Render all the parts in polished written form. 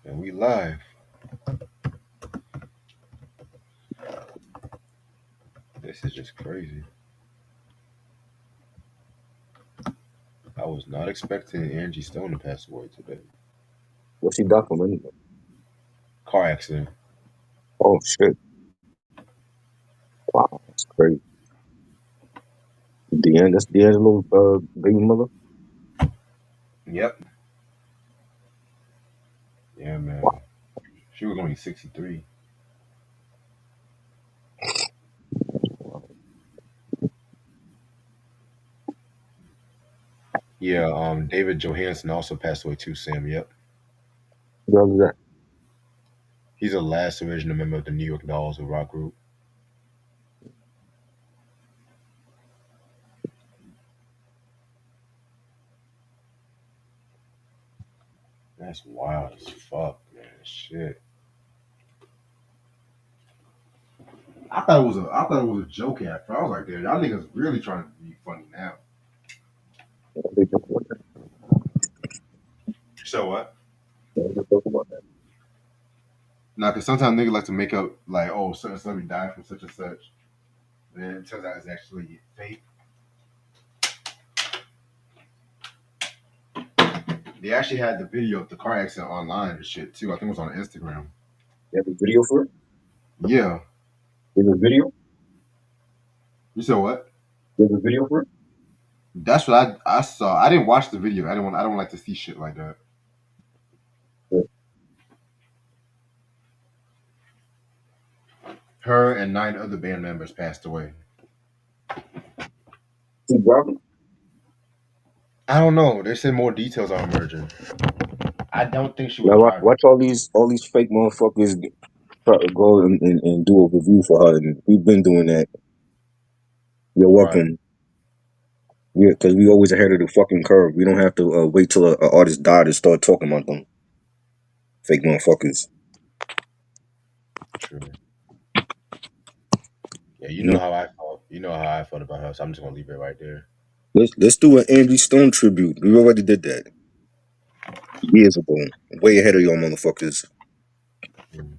And we live. This is just crazy. I was not expecting Angie Stone to pass away today. What's she done from anyway? Car accident. Oh shit! Wow, that's crazy. That's D'Angelo, baby mother. Yep. Yeah, man. Wow. She was only 63. Yeah, David Johansen also passed away too, Sam. Yep. Who else is that? He's the last original member of the New York Dolls, a rock group. That's wild as fuck, man. Shit. I thought it was a joke at first. I was like, "Damn, y'all niggas really trying to be funny now." They talk about that. So what? They talk about that. Nah, because sometimes niggas like to make up like, oh, certain celebrity died from such and such. And then it turns out it's actually fake. They actually had the video of the car accident online and shit too. I think it was on Instagram. They have a video for it. Yeah. There's a video. You said what? There's a video for it. That's what I saw. I didn't watch the video. I don't like to see shit like that. Yeah. Her and 9 other band members passed away. See, Robin. I don't know. They said more details are emerging. I don't think she was Now driving. watch all these fake motherfuckers try to go and do a review for her, and we've been doing that. You're Right. welcome. Yeah, because we always ahead of the fucking curve. We don't have to wait till a artist died to start talking about them fake motherfuckers. True. Yeah, you You know know? how I felt. You know how I felt about her, so I'm just gonna leave it right there. Let's do an Angie Stone tribute. We already did that years ago, way ahead of y'all motherfuckers. Mm.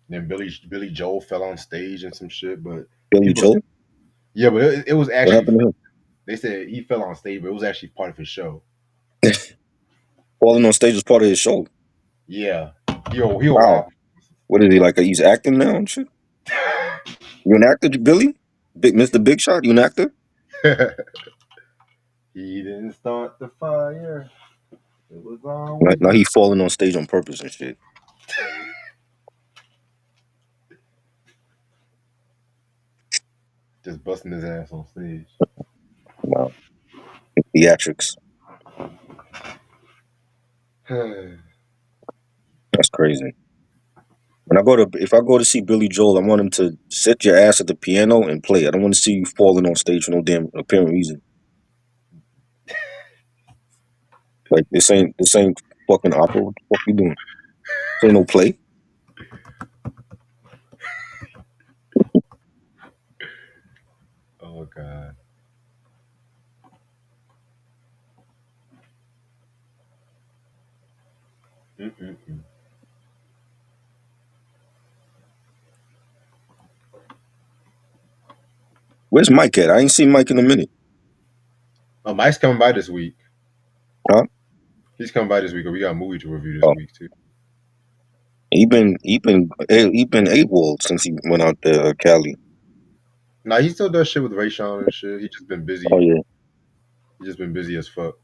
Then Billy Joel fell on stage and some shit, but Billy people said, Joel, yeah, but it was what actually happened to him? they said he fell on stage, but it was actually part of his show. Falling on stage was part of his show. Yeah, he a Wow, wild. what is he like? He's acting now and shit. You an actor, Billy? Big Mr. Big Shot. You an actor? He didn't start the fire. It was Now always he falling on stage on purpose and shit. just busting his ass on stage. Wow, theatrics. That's crazy. If I go to see Billy Joel, I want him to sit your ass at the piano and play. I don't want to see you falling on stage for no damn apparent reason. Like this ain't fucking opera. What the fuck you doing? This ain't no play. Oh god. Mm-mm-mm. Where's Mike at? I ain't seen Mike in a minute. Oh, Mike's coming by this week. Huh? He's coming by this week. We got a movie to review this Oh, week too. he been AWOL since he went out there, Cali. Nah, he still does shit with Ray Sean and shit. He just been Oh busy. yeah. He just been busy as fuck.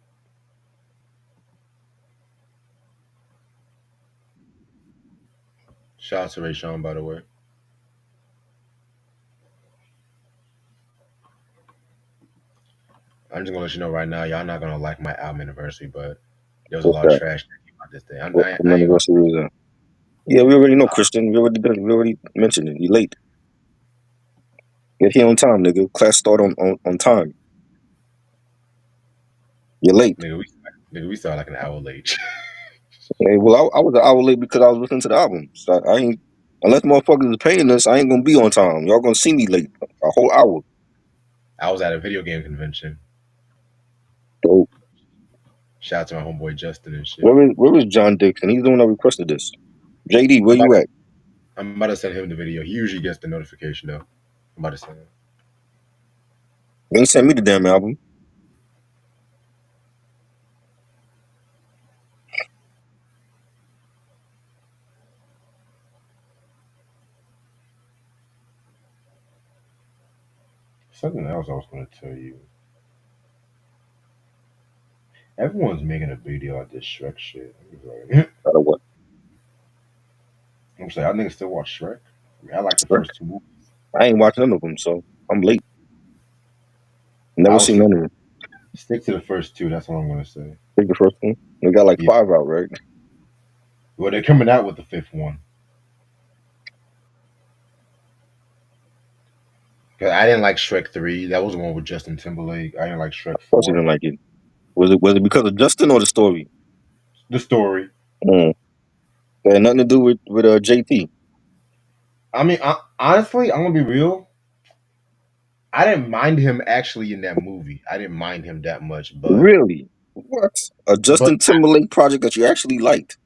Shout out to Ray Sean, by the way. I'm just gonna let you know right now, y'all not gonna like my album anniversary, but there was a What's lot of that? trash that came out this day. What I ain't gonna. anniversary is that? Yeah, we already know, Christian. We already mentioned it. You late. Get here on time, nigga. Class start on time. You're late. Nigga, we started like an hour late. Hey, well, I was an hour late because I was listening to the album. So I ain't, unless motherfuckers is paying us, I ain't gonna be on time. Y'all gonna see me late a whole hour. I was at a video game convention. Dope. Shout out to my homeboy Justin and shit. Where is John Dixon? He's the one that requested this. JD, where I'm about, you at? I'm about to send him the video. He usually gets the notification though. I'm about to send him. He ain't sent me the damn album. Something else I was going to tell you. Everyone's making a video out this Shrek shit. Gotta what? I'm saying, I niggas still watch Shrek. I like the Shrek. first two movies. I ain't watching none of them, so I'm late. I Never would seen none of them. stick to the first two. That's what I'm going to say. Take the first one. They got like Yeah. 5 out, right? Well, they're coming out with the fifth one. 'Cause I didn't like Shrek 3. That was the one with Justin Timberlake. I didn't like Shrek Of course, he 4. didn't like it. Was it because of Justin or the story? The story. Mm. That had nothing to do with JT. I mean, honestly, I'm going to be real. I didn't mind him actually in that movie. I didn't mind him that much, Really? What? A but Justin Timberlake project that you actually liked?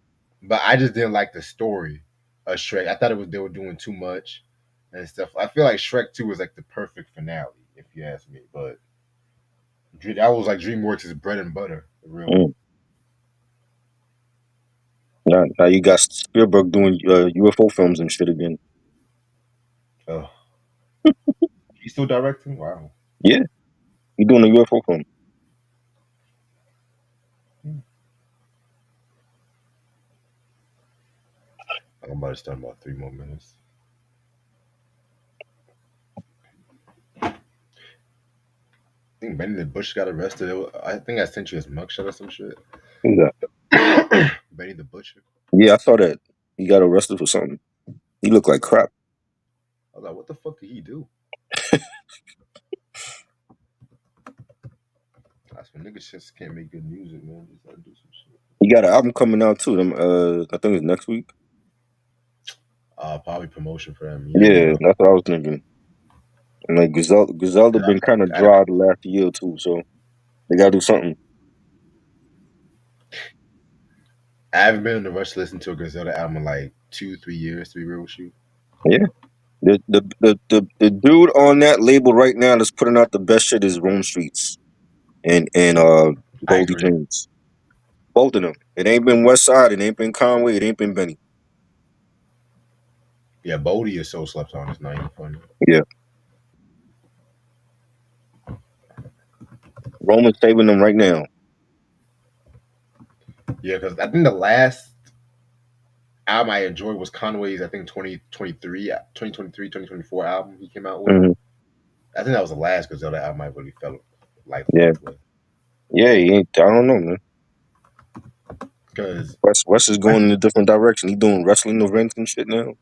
but I just didn't like the story of Shrek. I thought they were doing too much and stuff. I feel like Shrek 2 was like the perfect finale, if you ask me. But that was like DreamWorks' bread and butter, really. Mm. Now you got Spielberg doing UFO films and shit again. Oh, he's still directing? Wow. Yeah, he doing a UFO film. I'm about to start in about 3 more minutes. I think Benny the Butcher got arrested. I think I sent you his mugshot or some shit. Who's that? Benny the Butcher. Yeah, I saw that. He got arrested for something. He looked like crap. I was like, what the fuck did he do? That's when niggas just can't make good music, man. Just gotta do some shit. He got an album coming out too. I think it's next week. Probably promotion for them. Yeah, that's what I was thinking. And like Griselda been kind of dry the last year or two, so they gotta do something. I haven't been in the rush to listen to a Griselda album in like 2, 3 years, to be real with you. Yeah. The dude on that label right now that's putting out the best shit is Rome Streets and I Goldie agree. James. Both of them. It ain't been West Side, it ain't been Conway, it ain't been Benny. Yeah, Bodie is so slept on. It's not even funny. Yeah. Roman's saving them right now. Yeah, because I think the last album I enjoyed was Conway's, I think 2024 album he came out with. Mm-hmm. I think that was the last Griselda album I really felt like Yeah. fucked with. Yeah, he ain't. I don't know, man. Because West is going in a different direction. He doing wrestling events and shit now.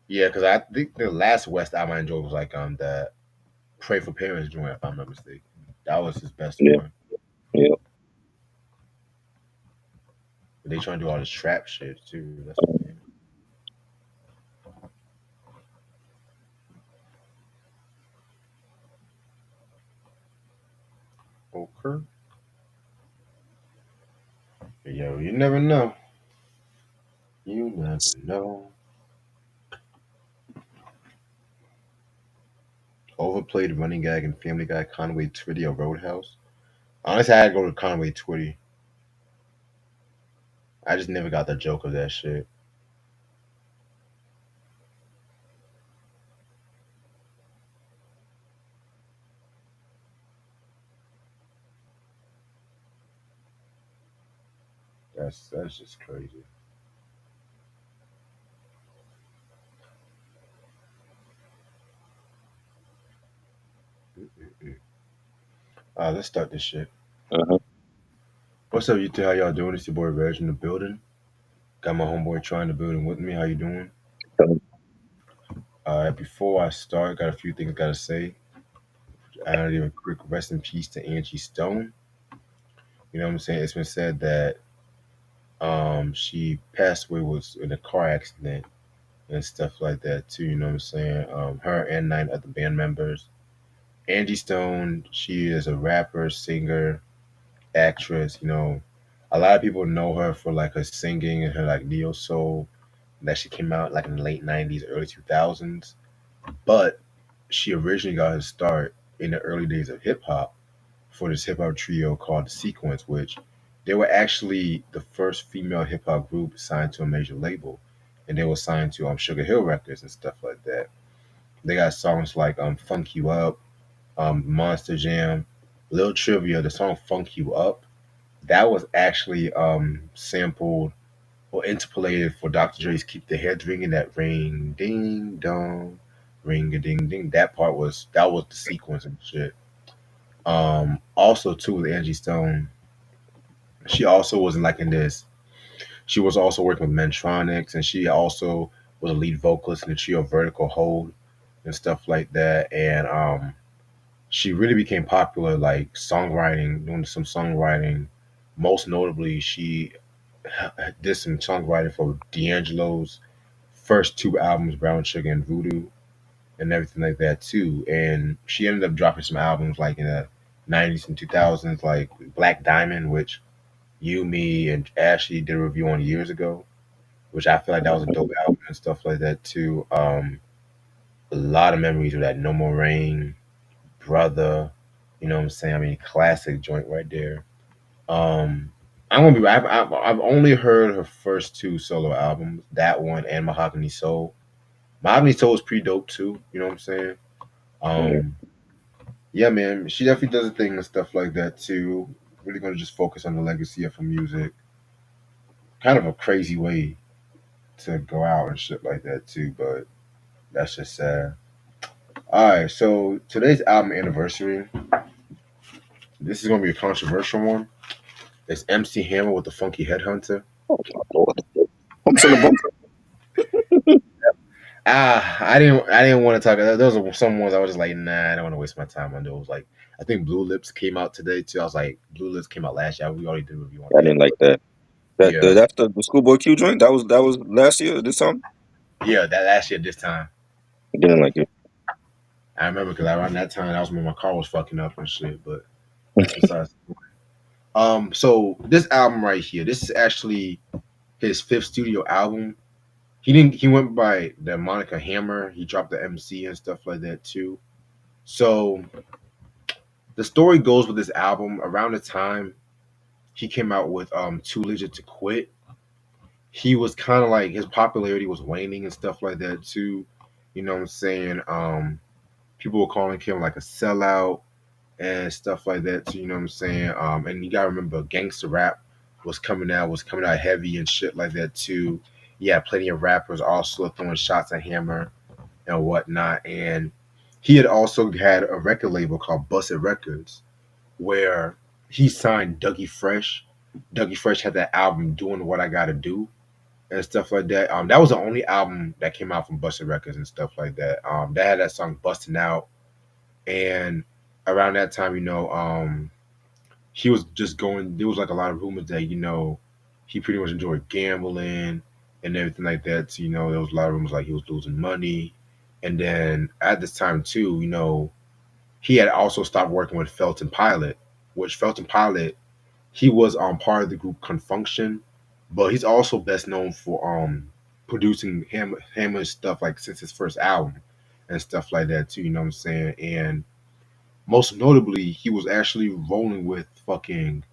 yeah, because I think the last West album I enjoyed was like the Pray for Parents joint, if I'm not mistaken. That was his best one. Yeah. But they trying to do all this trap shit too. That's what I mean. Okay. But yo, you never know. You never know. Overplayed running gag and Family Guy Conway Twitty or Roadhouse. Honestly, I had to go to Conway Twitty. I just never got the joke of that shit. That's just crazy. Let's start this shit. Uh-huh. What's up, you two? How y'all doing? It's your boy Reg in the building. Got my homeboy trying the building with me. How you doing? Before I start, got a few things I gotta say. I gotta give a quick rest in peace to Angie Stone. You know what I'm saying? It's been said that she passed away was in a car accident and stuff like that too. You know what I'm saying? Her and 9 other band members. Angie Stone, she is a rapper, singer, actress. A lot of people know her for like her singing and her like neo soul that she came out like in the late '90s, early 2000s. But she originally got her start in the early days of hip hop for this hip hop trio called The Sequence, which they were actually the first female hip hop group signed to a major label, and they were signed to Sugar Hill Records and stuff like that. They got songs like "Funk You Up," "Monster Jam." Little trivia: the song "Funk You Up" that was actually sampled or interpolated for Dr. Dre's "Keep the Heads Ringing." That ring ding dong, ring a ding ding. That was the sequence and shit. Also too with Angie Stone, she also was like in this. She was also working with Mentronics, and she also was a lead vocalist in the trio Vertical Hold and stuff like that. And she really became popular, like songwriting, doing some songwriting. Most notably, she did some songwriting for D'Angelo's first two albums, Brown Sugar and Voodoo, and everything like that too. And she ended up dropping some albums like in the '90s and 2000s, like Black Diamond, which you, me, and Ashley did a review on years ago, which I feel like that was a dope album and stuff like that too. A lot of memories of that. No More Rain, Brother, you know what I'm saying? I mean, classic joint right there. Um, I'm gonna be. I've only heard her first two solo albums, that one and Mahogany Soul. Mahogany Soul is pretty dope too. You know what I'm saying? Yeah. Um, yeah, man, she definitely does a thing and stuff like that too. Really gonna just focus on the legacy of her music. Kind of a crazy way to go out and shit like that too, but that's just sad. All right, so today's album anniversary. This is gonna be a controversial one. It's MC Hammer with the Funky Headhunter. Oh my lord. Pumps in the bumper. I didn't want to talk. Those are some ones I was just like, nah, I don't want to waste my time on those. Like, I think Blue Lips came out today too. I was like, Blue Lips came out last year. We already did a review on I that, didn't like but that. yeah, That's the Schoolboy Q joint. That was last year. This time yeah, that last year this time. I didn't like it. I remember because around that time that was when my car was fucking up and shit. But that's besides. So this album right here, this is actually his fifth studio album. He didn't. He went by the moniker Hammer. He dropped the MC and stuff like that too. So the story goes with this album around the time he came out with Too Legit to Quit. He was kind of like his popularity was waning and stuff like that too. You know what I'm saying? People were calling him like a sellout and stuff like that too. You know what I'm saying? And you gotta remember, gangster rap was coming out heavy and shit like that too. Yeah, plenty of rappers also throwing shots at Hammer and whatnot. And he had also had a record label called Busted Records where he signed Dougie Fresh. Dougie Fresh had that album "Doing What I Gotta Do" and stuff like that. That was the only album that came out from Busted Records and stuff like that. That had that song "Busting Out," and around that time, he was just going. There was like a lot of rumors that he pretty much enjoyed gambling and everything like that. So, there was a lot of rumors like he was losing money, and then at this time too, he had also stopped working with Felton Pilot, which Felton Pilot he was part of the group Confunction, but he's also best known for producing Hammer's stuff like since his first album and stuff like that too. You know what I'm saying? And most notably, he was actually rolling with fucking.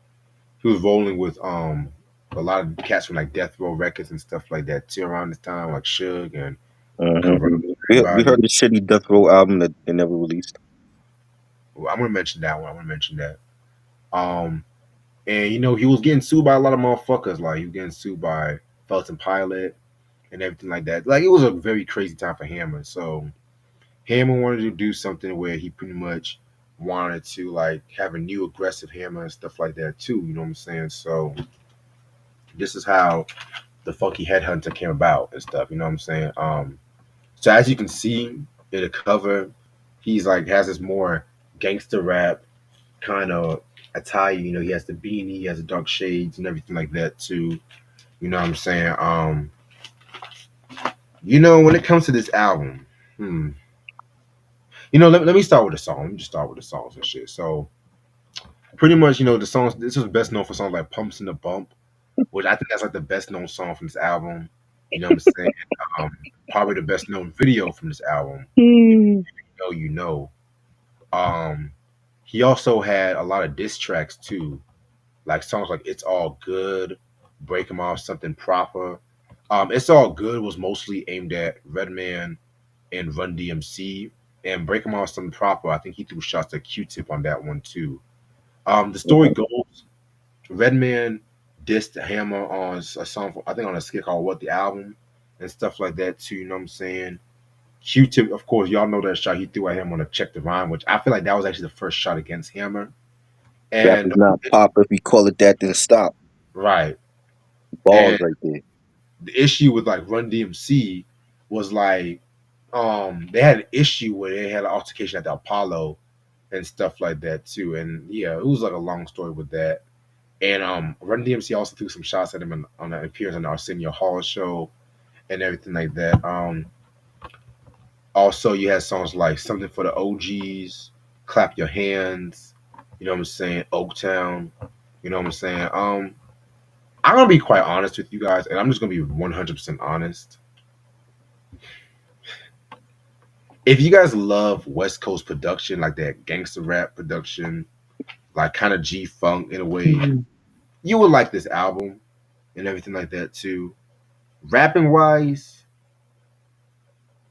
He was rolling with a lot of cats from like Death Row Records and stuff like that too around this time, like Suge and Hmm. Corrupt and We heard everybody. the shitty Death Row album that they never released. Well, I'm gonna mention that one. I'm gonna mention that. Um, and he was getting sued by a lot of motherfuckers. Like he was getting sued by Felton Pilot and everything like that. Like it was a very crazy time for Hammer. So Hammer wanted to do something where he pretty much wanted to like have a new aggressive Hammer and stuff like that too. You know what I'm saying? So this is how the Funky Headhunter came about and stuff. You know what I'm saying? So as you can see in the cover, he's like has this more gangster rap kind of attire. He has the beanie, he has the dark shades and everything like that too. You know what I'm saying? When it comes to this album, hmm, let me start with the song. Let me just start with the songs and shit. So pretty much, the songs. This is best known for songs like "Pumps in the Bump," which I think that's like the best known song from this album. You know what I'm saying? Um, Probably the best known video from this album. Mm. You know. Um, he also had a lot of diss tracks too, like songs like "It's All Good," "Break 'Em Off," "Something Proper." "It's All Good" was mostly aimed at Redman and Run DMC, and "Break 'Em Off," "Something Proper." I think he threw shots at Q-Tip on that one too. The story Okay. goes, Redman dissed Hammer on a song, I think on a skit called "What the Album" and stuff like that too. You know what I'm saying? Q-Tip, of course, y'all know that shot he threw at him on a "Check the Rhyme," which I feel like that was actually the first shot against Hammer. Rap And is not pop. If we call it that, then stop. right, Balls and right there. the issue with like Run DMC was like, they had an issue where they had an altercation at the Apollo and stuff like that too. And yeah, it was like a long story with that. And Run DMC also threw some shots at him on an appearance on the Arsenio Hall show and everything like that. Also, you had songs like "Something for the OGs," "Clap Your Hands," you know what I'm saying, "Oaktown," you know what I'm saying. I'm gonna be quite honest with you guys, and I'm just gonna be 100% honest. If you guys love West Coast production, like that gangster rap production, like kind of G Funk in a way, Mm. you would like this album and everything like that too. Rapping wise,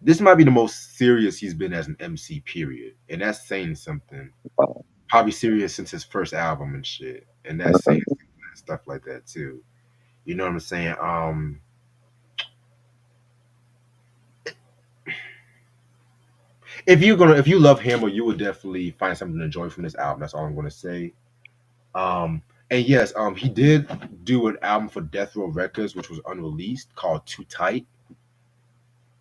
this might be the most serious he's been as an MC, period. And that's saying something. Wow. Probably serious since his first album and shit. And that's saying something and stuff like that too. You know what I'm saying? If you love Hammer, you would definitely find something to enjoy from this album. That's all I'm gonna say. And yes, he did do an album for Death Row Records, which was unreleased, called Too Tight.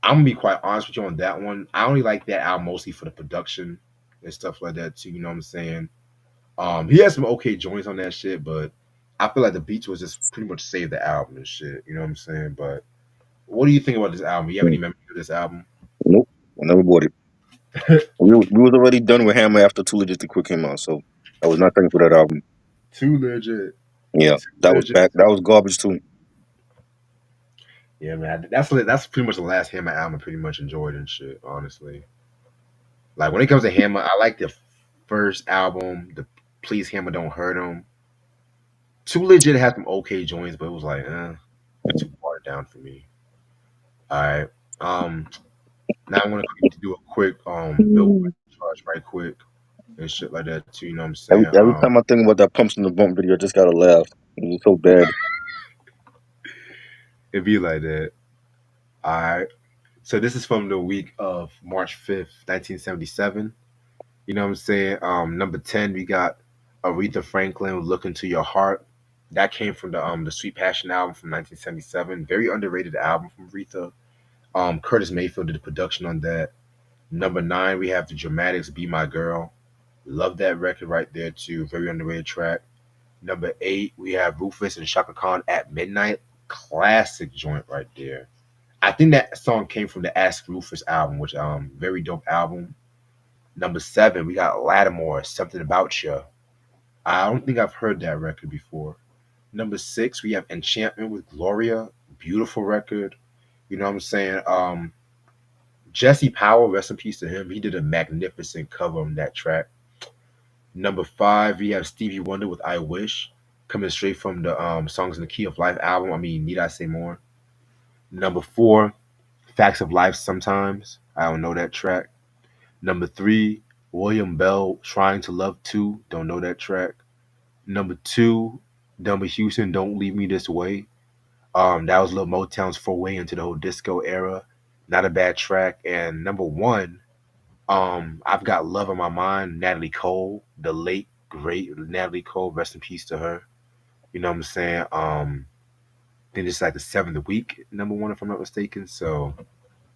I'm gonna be quite honest with you on that one. I only like that album mostly for the production and stuff like that too. You know what I'm saying? He has some okay joints on that shit, but I feel like the beats was just pretty much save the album and shit. You know what I'm saying? But what do you think about this album? You have any Mm. memory of this album? Nope. I never bought it. We was already done with Hammer after Too Legit to Quick came out, so I was not thankful for that album. Too legit. Yeah, Too that was legit. back. That was garbage too. Yeah, man. That's pretty much the last Hammer album I pretty much enjoyed and shit. Honestly, like when it comes to Hammer, I like the first album, the Please Hammer Don't Hurt Him. Too Legit had some okay joints, but it was like, too watered down for me. All right. Um, Now I'm gonna do a quick Billboard Mm. charge right quick and shit like that too. You know what I'm Every saying? every time I think about that Pumps in the Bump video, I just gotta laugh. It was so bad. It be like that. All right. So this is from the week of March 5th, 1977. You know what I'm saying? Number 10, we got Aretha Franklin, "Look Into Your Heart." That came from the Sweet Passion album from 1977. Very underrated album from Aretha. Curtis Mayfield did the production on that. Number 9, we have the Dramatics, "Be My Girl." Love that record right there too. Very underrated track. Number 8, we have Rufus and Shaka Khan, "At Midnight." Classic joint right there. I think that song came from the Ask Rufus album, which very dope album. Number 7, we got Lattimore, "Something About You." I don't think I've heard that record before. Number 6, we have Enchantment with Gloria. Beautiful record. You know what I'm saying? Jesse Powell, rest in peace to him. He did a magnificent cover on that track. Number 5, we have Stevie Wonder with "I Wish," coming straight from the Songs in the Key of Life album. I mean, need I say more? Number 4, "Facts of Life Sometimes." I don't know that track. Number 3, William Bell, "Trying to Love 2." Don't know that track. Number 2, Delma Houston, "Don't Leave Me This Way." That was Lil Motown's foray into the whole disco era. Not a bad track. And number 1, I've Got Love on My Mind, Natalie Cole, the late great Natalie Cole. Rest in peace to her. You know what I'm saying? Then it's like the 7th week, number 1, if I'm not mistaken. So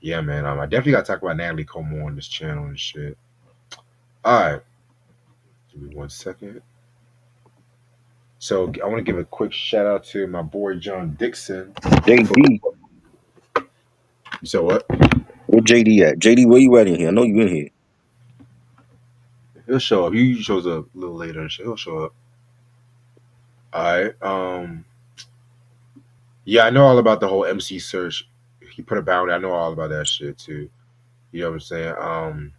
yeah, man. I definitely gotta talk about Natalie Cole more on this channel and shit. All right, give me 1 second. So I want to give a quick shout out to my boy John Dixon. For, JD, you said what? where JD at? JD, where you at in here? I know you in here. He'll show up. He shows up a little later and shit. He'll show up. All right. Yeah, I know all about the whole MC search. He put a bounty. I know all about that shit too. You know what I'm saying?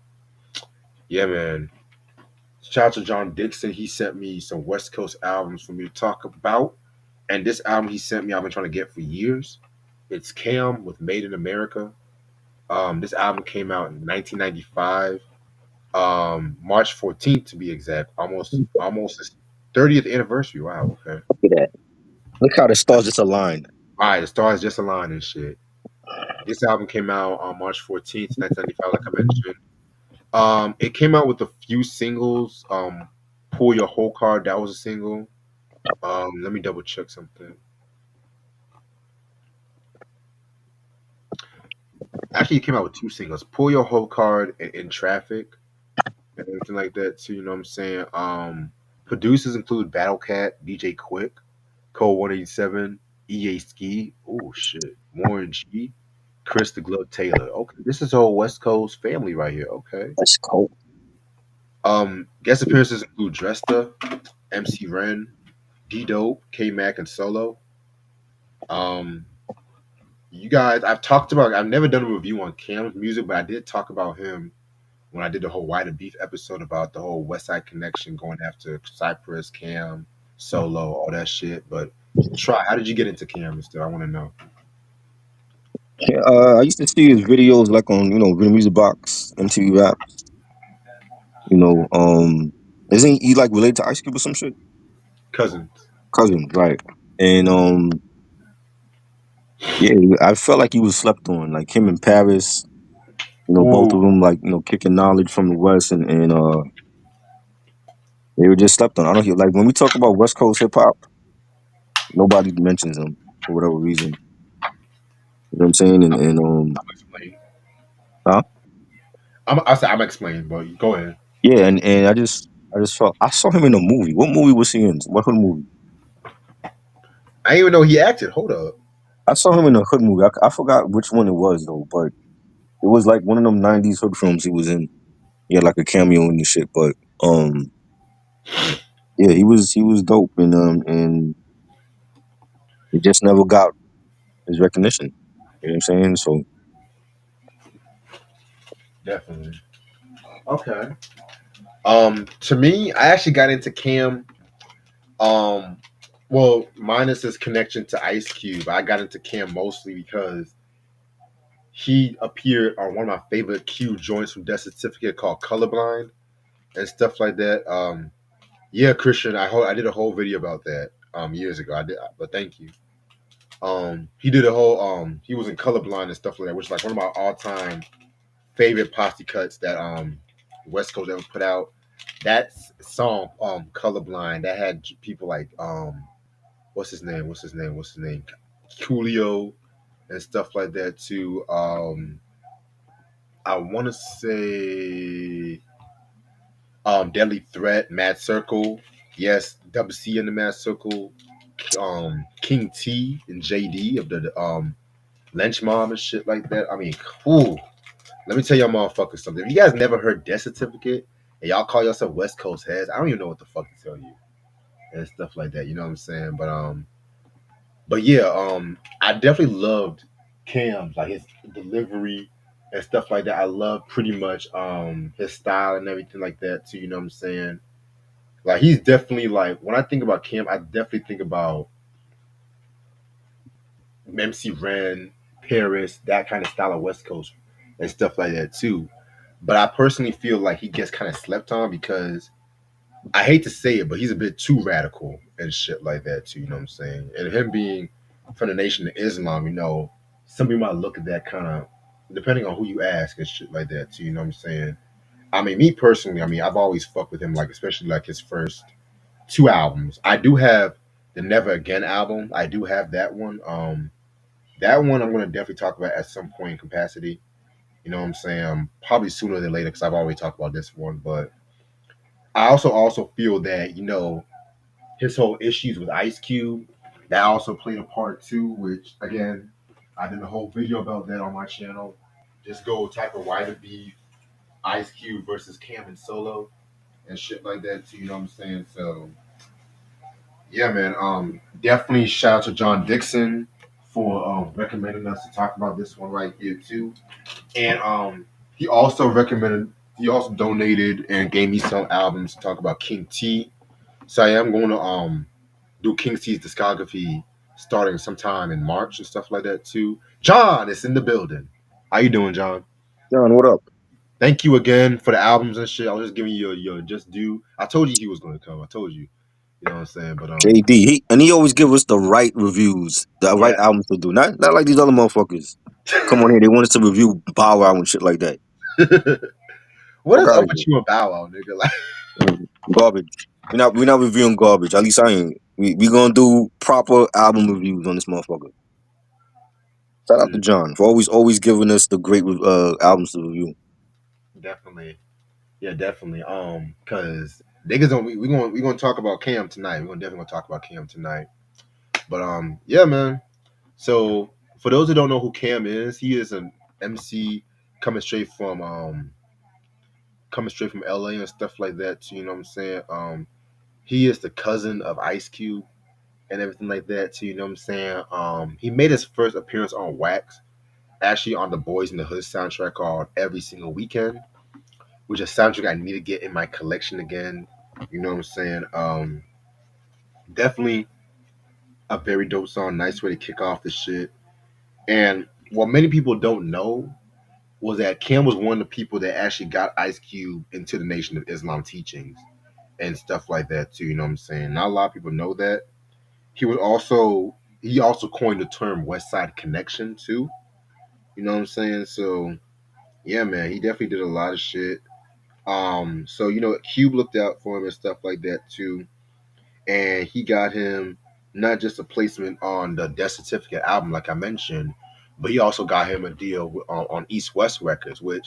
Yeah, man. Shout out to John Dixon. He sent me some West Coast albums for me to talk about. And this album he sent me, I've been trying to get for years. It's Cam with Made in America. This album came out in 1995, March 14th to be exact. Almost his 30th anniversary. Wow. Okay. Look at that. Look how the stars just aligned. All right, the stars just aligned and shit. This album came out on March 14th, 1995, like I mentioned. It came out with a few singles. Pull Your Whole Card, that was a single. Let me double check something. Actually, it came out with two singles: Pull Your Whole Card and In Traffic, and everything like that too. You know what I'm saying? Producers include Battle Cat, DJ Quick, Cole 187, EA Ski. Oh shit, Warren G, Chris the Glove Taylor. Okay, this is a whole West Coast family right here. Okay. That's cold. Guest appearances include Dresta, MC Ren, D Dope, K Mac, and Solo. Um, you guys, I've never done a review on Cam's music, but I did talk about him when I did the whole White and Beef episode about the whole West Side Connection going after Cypress, Cam, Solo, all that shit. But try, how did you get into Cam and stuff? I want to know. Yeah, I used to see his videos like on Video Music Box, MTV Rap. You know, isn't he like related to Ice Cube or some shit? Cousins. Cousin, right? And yeah, I felt like he was slept on. Like him and Paris, both of Ooh, them like kicking knowledge from the West, and they were just slept on. I don't hear like when we talk about West Coast hip hop, nobody mentions them for whatever reason. You know what I'm saying? And I'm explaining. huh? I'm explaining, but go ahead. Yeah, and I just felt I saw him in a movie. What movie was he in? What hood movie? I didn't even know he acted. Hold up. I saw him in a hood movie. I forgot which one it was though, but it was like one of them '90s hood films he was in. He had like a cameo in the shit, but yeah, he was dope, and he just never got his recognition. You know what I'm saying? So Definitely. Okay. To me, I actually got into Cam. Um, well, minus his connection to Ice Cube, I got into Cam mostly because he appeared on one of my favorite Q joints from Death Certificate called Colorblind and stuff like that. Yeah, Christian, I did a whole video about that years ago. I did, but thank you. He did a whole he was in Colorblind and stuff like that, which is like one of my all time favorite posse cuts that West Coast ever put out. That song, Colorblind, that had people like what's his name? What's his name? Coolio and stuff like that too. I want to say Deadly Threat, Mad Circle. Yes, WC in the Mad Circle. King T and JD of the Lynch Mob and shit like that. I mean, cool. Let me tell y'all motherfuckers something. If you guys never heard Death Certificate and y'all call yourself West Coast heads, I don't even know what the fuck to tell you and stuff like that. You know what I'm saying? But yeah, I definitely loved Cam's like his delivery and stuff like that. I love pretty much his style and everything like that too. You know what I'm saying? Like he's definitely like when I think about Cam, I definitely think about MC Ren, Paris, that kind of style of West Coast and stuff like that too. But I personally feel like he gets kind of slept on because I hate to say it, but he's a bit too radical and shit like that too. You know what I'm saying? And him being from the Nation of Islam, some people might look at that kind of, depending on who you ask and shit like that too. You know what I'm saying? I mean, me personally, I've always fucked with him, like especially like his first two albums. I do have the Never Again album. I do have that one. That one I'm gonna definitely talk about at some point in capacity. You know what I'm saying? Probably sooner than later because I've already talked about this one, but I also feel that his whole issues with Ice Cube that also played a part too. Which again, I did a whole video about that on my channel. Just go type of Why the Beef, Ice Cube versus Cam and Solo. and shit like that too. You know what I'm saying? So yeah, man. Definitely shout out to John Dixon for recommending us to talk about this one right here too. And he also recommended, he also donated and gave me some albums to talk about King T. So I am going to do King T's discography starting sometime in March and stuff like that too. John is in the building. How you doing, John? John, what up? Thank you again for the albums and shit. I was just giving you your just due. I told you he was going to come. I told you. You know what I'm saying? But JD, he always give us the right reviews, the yeah. right albums to do. Not like these other motherfuckers. Come on here, they want us to review Bow Wow and shit like that. What Fuck is out up of with here. you and Bow Wow, nigga? Like, Garbage. We're not reviewing garbage. At least I ain't. We gonna do proper album reviews on this motherfucker. Shout out to mm, John for always giving us the great albums to review. definitely. Yeah, definitely. Cause niggas don't we gonna talk about Cam tonight. We're gonna definitely gonna talk about Cam tonight. But yeah, man. So for those who don't know who Cam is, he is an MC coming straight from LA and stuff like that. You know what I'm saying? He is the cousin of Ice Cube and everything like that. Too, you know what I'm saying? He made his first appearance on Wax, actually on the Boys in the Hood soundtrack called Every Single Weekend, which is a soundtrack I need to get in my collection again. You know what I'm saying? Definitely a very dope song. Nice way to kick off the shit. And what many people don't know was that Cam was one of the people that actually got Ice Cube into the Nation of Islam teachings and stuff like that too. You know what I'm saying? Not a lot of people know that. He also coined the term West Side Connection too. You know what I'm saying? So yeah, man, he definitely did a lot of shit. So Cube looked out for him and stuff like that too, and he got him not just a placement on the Death Certificate album, like I mentioned, but he also got him a deal on East West Records, which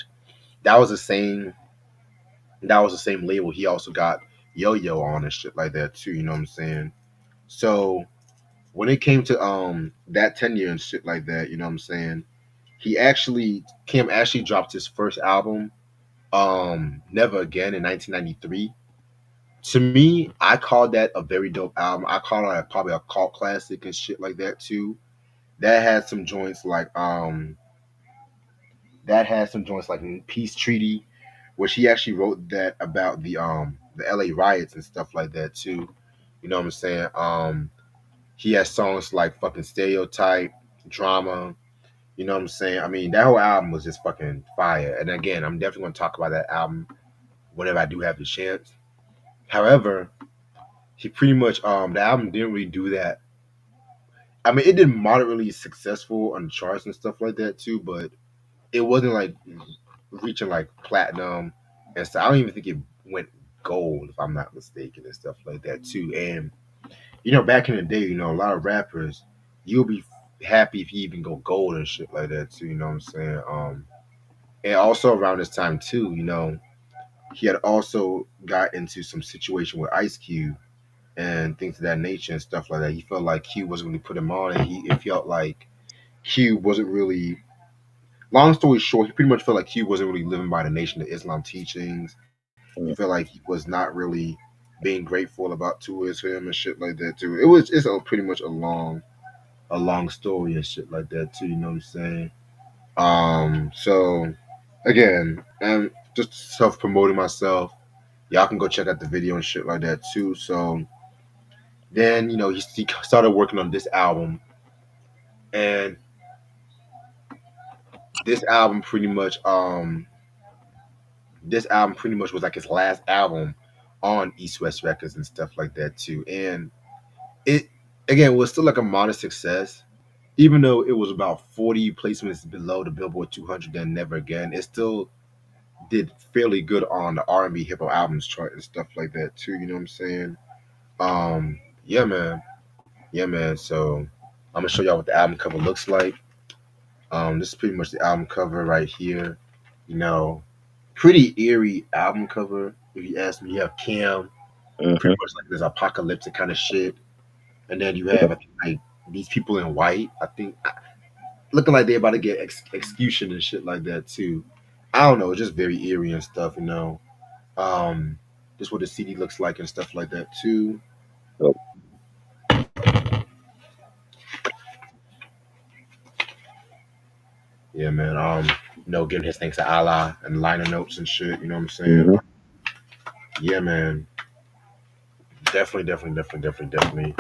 that was the same that was the same label he also got Yo Yo on and shit like that too. You know what I'm saying? So when it came to that tenure and shit like that, you know what I'm saying? Kim actually dropped his first album, Never Again in 1993. To me, I called that a very dope album. I call it probably a cult classic and shit like that too. That had some joints like Peace Treaty, which he actually wrote that about the LA riots and stuff like that too. You know what I'm saying? He has songs like fucking Stereotype, Drama. You know what I'm saying? I mean, that whole album was just fucking fire. And again, I'm definitely gonna talk about that album whenever I do have the chance. However, he pretty much the album didn't really do that. I mean, it did moderately successful on the charts and stuff like that too, but it wasn't like reaching like platinum and stuff. I don't even think it went gold if I'm not mistaken and stuff like that too. And back in the day, a lot of rappers, you'll be happy if you even go gold and shit like that too. You know what I'm saying? And also around this time too, he had also got into some situation with Ice Cube and things of that nature and stuff like that. He felt like Cube wasn't really put him on, and it felt like Cube wasn't really. Long story short, he pretty much felt like Cube wasn't really living by the Nation of Islam teachings. He felt like he was not really being grateful about towards him and shit like that too. Pretty much a long story and shit like that too. You know what I'm saying? So again, I'm just self promoting myself. Y'all can go check out the video and shit like that too. So then he started working on this album, and this album pretty much was like his last album on East West Records and stuff like that too. And it again was still like a modest success, even though it was about 40 placements below the Billboard 200. Then Never Again, it still did fairly good on the R&B hip hop albums chart and stuff like that too. You know what I'm saying? Yeah, man. Yeah, man. So I'm gonna show y'all what the album cover looks like. This is pretty much the album cover right here. You know, pretty eerie album cover. If you ask me, you have Cam, pretty Mm-hmm. much like this apocalyptic kind of shit, and then you have I think, like these people in white. I think looking like they're about to get execution and shit like that too. I don't know, it's just very eerie and stuff. Um, Just what the CD looks like and stuff like that too. So, Yeah, man. Giving his thanks to Allah and liner notes and shit. You know what I'm saying? hmm Yeah, man. Definitely.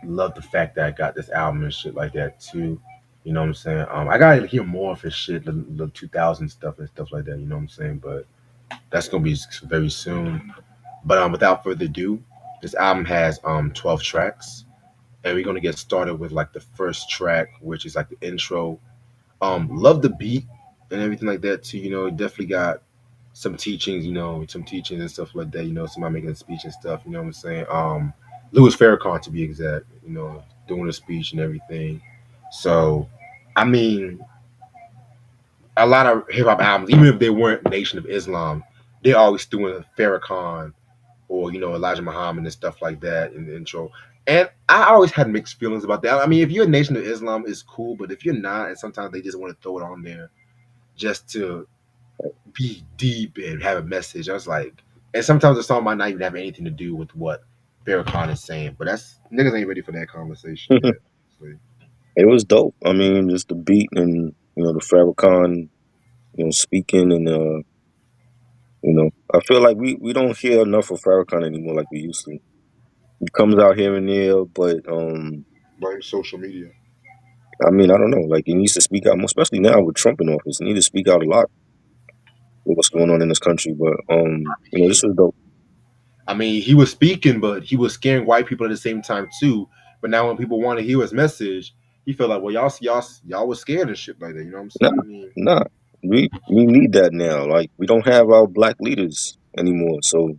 Love the fact that I got this album and shit like that too. You know what I'm saying? I gotta hear more of his shit, the 2000 stuff and stuff like that. You know what I'm saying? But that's gonna be very soon. But without further ado, this album has 12 tracks, and we're gonna get started with like the first track, which is like the intro. Love the beat and everything like that too. It definitely got some teachings, some teachings and stuff like that. Somebody making a speech and stuff. You know what I'm saying? Louis Farrakhan to be exact. Doing a speech and everything. So, I mean, a lot of hip hop albums, even if they weren't Nation of Islam, they always threw in Farrakhan or Elijah Muhammad and stuff like that in the intro. And I always had mixed feelings about that. I mean, if you're a Nation of Islam, it's cool, but if you're not, and sometimes they just want to throw it on there just to be deep and have a message. I was like, and sometimes the song might not even have anything to do with what Farrakhan is saying. But that's niggas ain't ready for that conversation yet. So, it was dope. I mean, just the beat and the Farrakhan, speaking and I feel like we don't hear enough of Farrakhan anymore like we used to. He comes out here and there, but blame social media. I mean, I don't know. Like he needs to speak out more, especially now with Trump in office. He needs to speak out a lot with what's going on in this country. But this was dope. I mean, he was speaking, but he was scaring white people at the same time too. But now when people want to hear his message, he felt like, well, y'all was scared and shit like that. You know what I'm Nah, saying? I mean, nah. We need that now. Like we don't have our black leaders anymore. So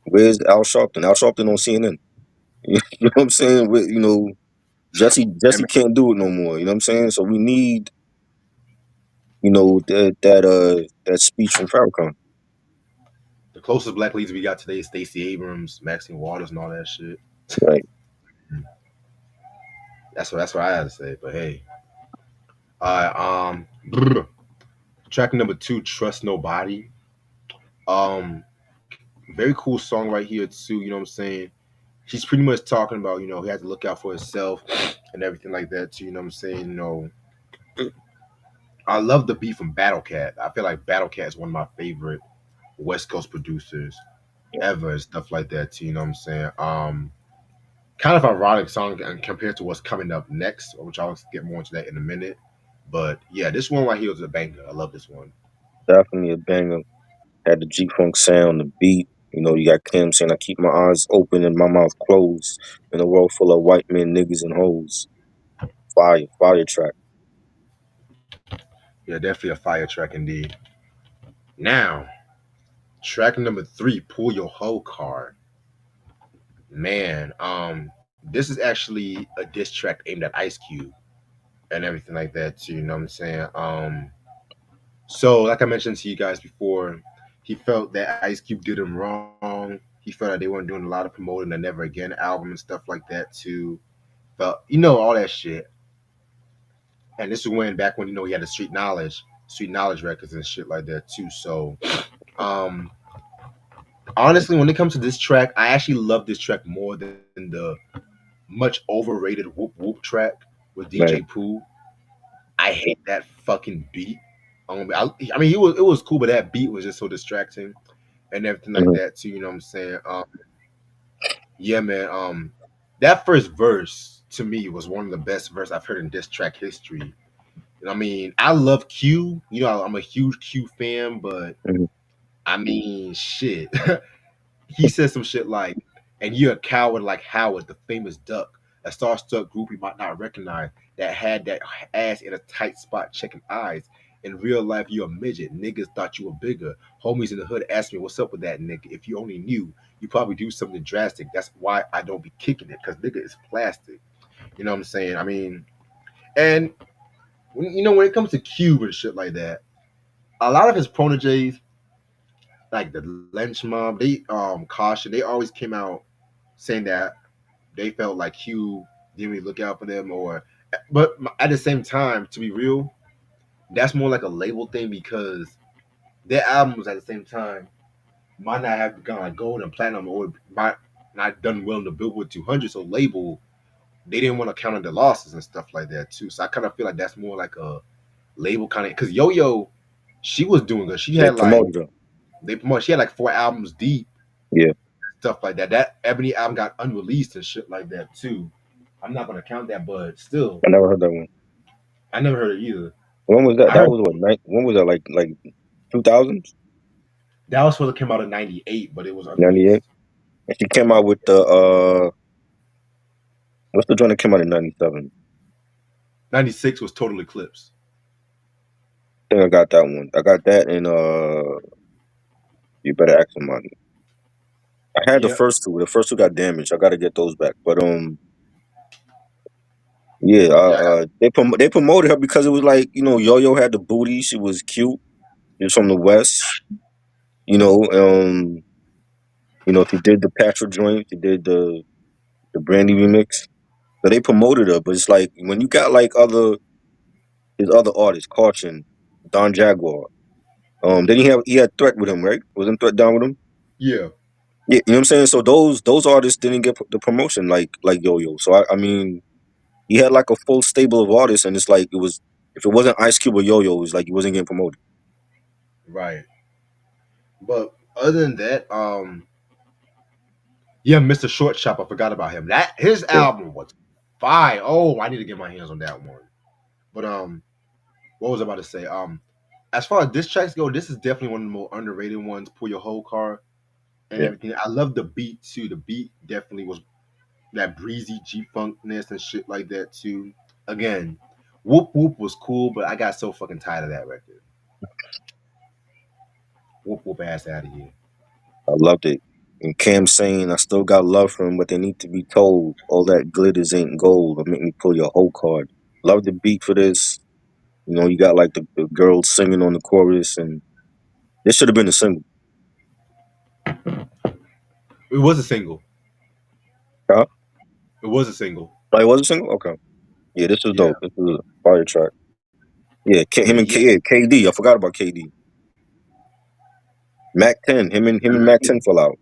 where's Al Sharpton? Al Sharpton on CNN. You know what I'm saying? Jesse and can't do it no more. You know what I'm saying? So we need that speech from Farrakhan. the closest black leads we got today is Stacey Abrams, Maxine Waters, and all that shit. Right. That's what I had to say. But hey, track number two, Trust Nobody. Um, very cool song right here too. You know what I'm saying? He's pretty much talking about he had to look out for himself and everything like that too. You know what I'm saying? I love the beat from Battle Cat. I feel like Battle Cat is one of my favorite West Coast producers ever and stuff like that too. You know what I'm saying? Kind of ironic song and compared to what's coming up next, which I'll get more into that in a minute. But yeah, this one right here is a banger. I love this one. Definitely a banger. Had the G Funk sound, the beat. You got Kim saying, I keep my eyes open and my mouth closed in a world full of white men, niggas, and hoes. Fire track. Yeah, definitely a fire track indeed. Now, track number three, Pull Your Hoe Card. Man, this is actually a diss track aimed at Ice Cube and everything like that too. You know what I'm saying? So like I mentioned to you guys before, he felt that Ice Cube did him wrong. He felt that they weren't doing a lot of promoting the Never Again album and stuff like that too. Felt all that shit. And this was back when he had the Street Knowledge records and shit like that too. So um honestly, when it comes to this track, I actually love this track more than the much overrated Whoop Whoop track with DJ Right. Pooh. I hate that fucking beat. I mean, it was cool, but that beat was just so distracting and everything like hmm that too. You know what I'm saying? Yeah, man. That first verse to me was one of the best verses I've heard in diss track history. And I mean, I love Q. I'm a huge Q fan, but hmm I mean, shit. He said some shit like, "And you're a coward like Howard, the famous duck, a starstruck group you might not recognize that had that ass in a tight spot checking eyes. In real life, you're a midget. Niggas thought you were bigger. Homies in the hood asked me, what's up with that nigga? If you only knew, you probably do something drastic. That's why I don't be kicking it, because nigga is plastic." You know what I'm saying? I mean, and when it comes to Cube and shit like that, a lot of his proteges, like the Lynch Mob, they caution, they always came out saying that they felt like Hugh didn't really look out for them, but at the same time, to be real, that's more like a label thing because their albums at the same time might not have gone like gold and platinum, or might not done well in the Billboard 200. So label, they didn't want to count on the losses and stuff like that too. So I kind of feel like that's more like a label kind of, because Yo Yo, she was doing good. She They had like promoted her. they promoted. She had like 4 albums deep, Yeah, stuff like that. That Ebony album got unreleased and shit like that too. I'm not gonna count that, but still, I never heard that one. I never heard it either. When was that? I That heard was what? When was that? Like 2000s, that was supposed to come out in '98, but it was 98. unreleased. And she came out with the what's the joint that came out in 97? '96 was Total Eclipse. I think I got that one. I got that and you better ask somebody. I had the Yeah, first two. The first two got damaged. I got to get those back. But yeah, yeah, they promoted her because it was like Yo Yo had the booty. She was cute. She was from the West. You know, she did the Patrick joint. She did the Brandy remix. So they promoted her. But it's like when you got like his other artists, Caution, Don Jaguar. Then he had Threat with him, right? Wasn't Threat down with him? yeah. Yeah, you know what I'm saying. So those artists didn't get the promotion like Yo Yo. So I mean, he had like a full stable of artists, and it's like it was if it wasn't Ice Cube or Yo Yo, it was like he wasn't getting promoted. Right. But other than that, yeah, Mr. Short Chop, I forgot about him. That his Yeah, album was fire. Oh, I need to get my hands on that one. But what was I about to say? As far as diss tracks go, this is definitely one of the more underrated ones. Pull Your Whole Car and yeah. everything. I love the beat too. The beat definitely was that breezy G funkness and shit like that too. Again, Whoop Whoop was cool, but I got so fucking tired of that record. Whoop Whoop ass out of here. I loved it. And Cam saying, "I still got love for him, but they need to be told all that glitters ain't gold. Or make me pull your whole card." Love the beat for this. You got like the girls singing on the chorus, and this should have been a single. It was a single. Huh? It was a single. Like, was it a single? Okay. Yeah, this was Yeah. dope. This was a fire track. Yeah, him But and yeah, yeah, KD. I forgot about KD. Mac 10. Him and Mac 10 fell out.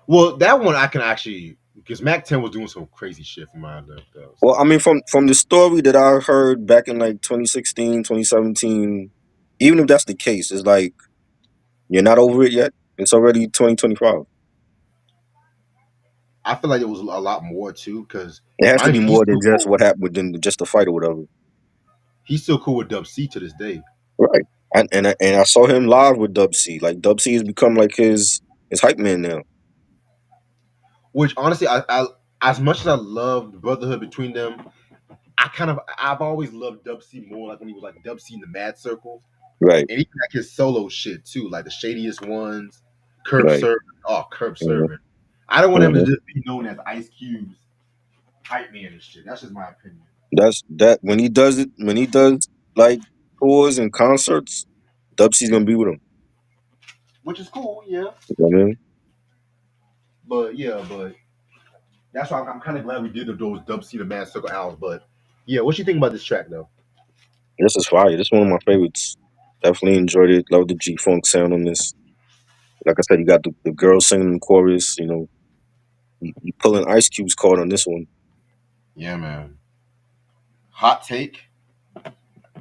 well, that one I can actually, because Mac 10 was doing some crazy shit for my left though. Well, So I mean, from the story that I heard back in like 2016, 2017, even if that's the case, it's like you're not over it yet. It's already 2025. I feel like it was a lot more too, because It has to mind be you, more than just what happened than just the fight or whatever. he's still cool with Dub C to this day. Right. And I saw him live with Dub C. Like Dub C has become like his hype man now. Which honestly, I as much as I love the brotherhood between them, I've always loved Dub C more, like when he was like Dub C in the Mad Circle, Right. and even like his solo shit too, like the shadiest ones, Curb Right. Servant. Oh, Curb hmm Servant. I don't want him to hmm just be known as Ice Cube's hype man and shit. That's just my opinion. That's that when he does it when he does like tours and concerts, Dub C's gonna be with him. Which is cool, yeah. You know what I mean? But that's why I'm kind of glad we did those Dub C the Mad Circle albums. But yeah, what you think about this track though? This is fire. This is one of my favorites. Definitely enjoyed it. Love the G Funk sound on this. Like I said, you got the girl singing the chorus. You pulling Ice Cube's card on this one. Yeah, man. Hot take.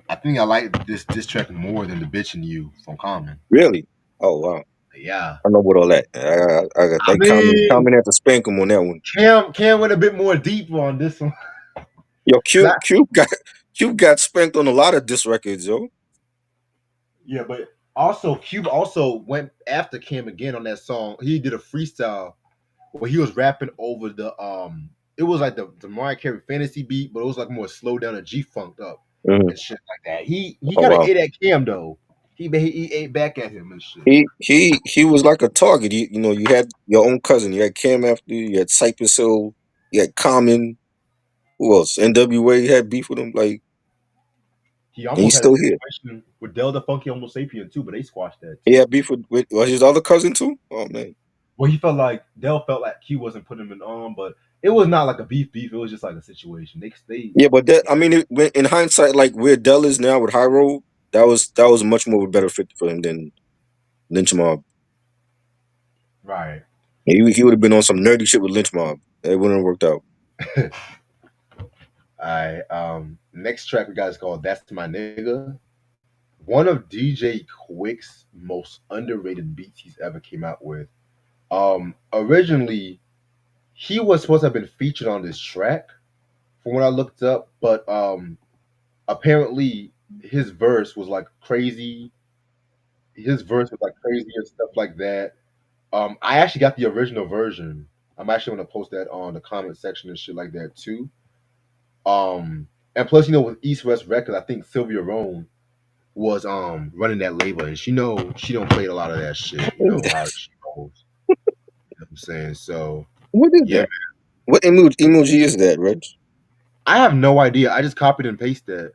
I think I like this track more than the bitch and you from Common. Really? Oh wow. Yeah. I know about all that. I got I they mean, comment had to spank him on that one. Cam went a bit more deeper on this one. Yo, 'Cause Cube got spanked on a lot of diss records, yo. yeah, but also Cube also went after Cam again on that song. He did a freestyle where he was rapping over the it was like the Mariah Carey fantasy beat, but it was like more slow down and G funked up hmm and shit like that. He Oh kind of wow. ate at Cam though. He ate back at him and shit. He was like a target. You had your own cousin. You had Cam after you. You had Cypress Hill. You had Common. Who else? NWA had beef with him. Like, He and almost he's had a still here. situation with Del the Funky Homo Sapien too, but they squashed that He too. had beef with was his other cousin too. Oh man. Well, he felt like Dell felt like Q wasn't putting him in on, but it was not like a beef. It was just like a situation. They Yeah, but that I mean, in hindsight, like where Dell is now with High Road, that was much more of a better fit for him than Lynch Mob. Right. He would have been on some nerdy shit with Lynch Mob. It wouldn't have worked out. Alright. Next track we got is called "That's My Nigga." One of DJ Quick's most underrated beats he's ever came out with. Originally he was supposed to have been featured on this track, from what I looked up, but apparently his verse was like crazy. His verse was like crazy and stuff like that. I actually got the original version. I'm actually gonna post that on the comment section and shit like that too. And plus, with East West Records, I think Sylvia Rome was running that label, and she don't play a lot of that shit. You What is know that? how she goes. You know what I'm saying? So What is yeah, that? What emoji is that, Reg? I have no idea. I just copied and pasted that.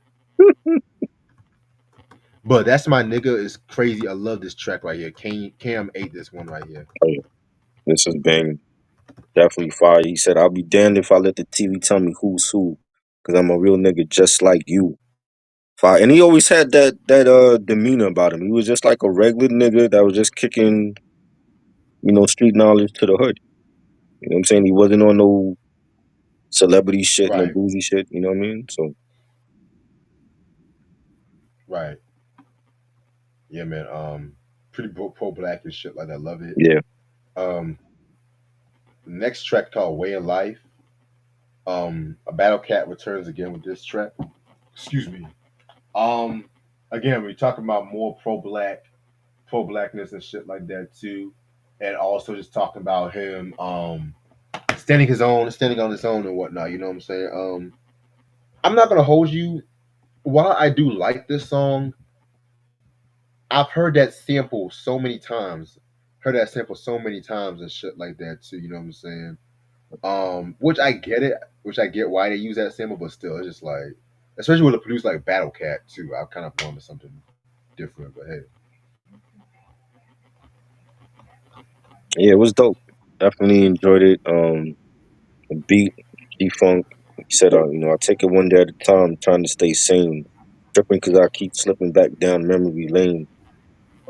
But that's my nigga is crazy. I love this track right here. Cam ate this one right here. Oh, this is bang. Definitely fire. He said, "I'll be damned if I let the TV tell me who's who, because I'm a real nigga just like you." Fire. And he always had that demeanor about him. He was just like a regular nigga that was just kicking, street knowledge to the hood. You know what I'm saying? He wasn't on no celebrity shit, no Right, bougie shit. You know what I mean? So right. Yeah, man. Pretty pro black and shit like that. Love it. yeah. Um, next track called "Way of Life." A Battle Cat returns again with this track. Excuse me. Um, Again, we're talking about more pro blackness and shit like that too, and also just talking about him standing on his own and whatnot. You know what I'm saying? I'm not gonna hold you. While I do like this song, I've heard that sample so many times. Heard that sample so many times and shit like that too. You know what I'm saying? Which I get it, which I get why they use that sample, but still, it's just like, especially with a producer like Battle Cat too. I kind of wanted something different, but hey, Yeah, it was dope. Definitely enjoyed it. The beat, G Funk. He said, I take it one day at a time, trying to stay sane. Tripping because I keep slipping back down memory lane.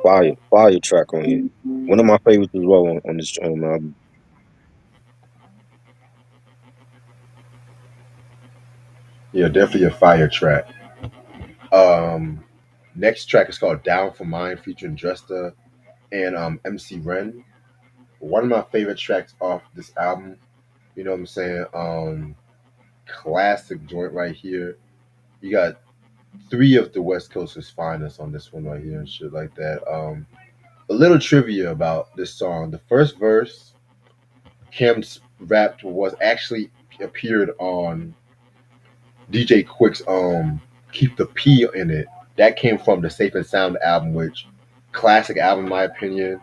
Fire track on here. One of my favorites as well on this album. yeah, definitely a fire track. Um, Next track is called "Down for Mine" featuring Dresta and MC Ren. One of my favorite tracks off this album. You know what I'm saying? Classic joint right here. You got three of the West Coast's finest on this one right here and shit like that. A little trivia about this song. The first verse Cam's rapped was actually appeared on DJ Quick's Keep the P in It. That came from the Safe and Sound album, which classic album in my opinion.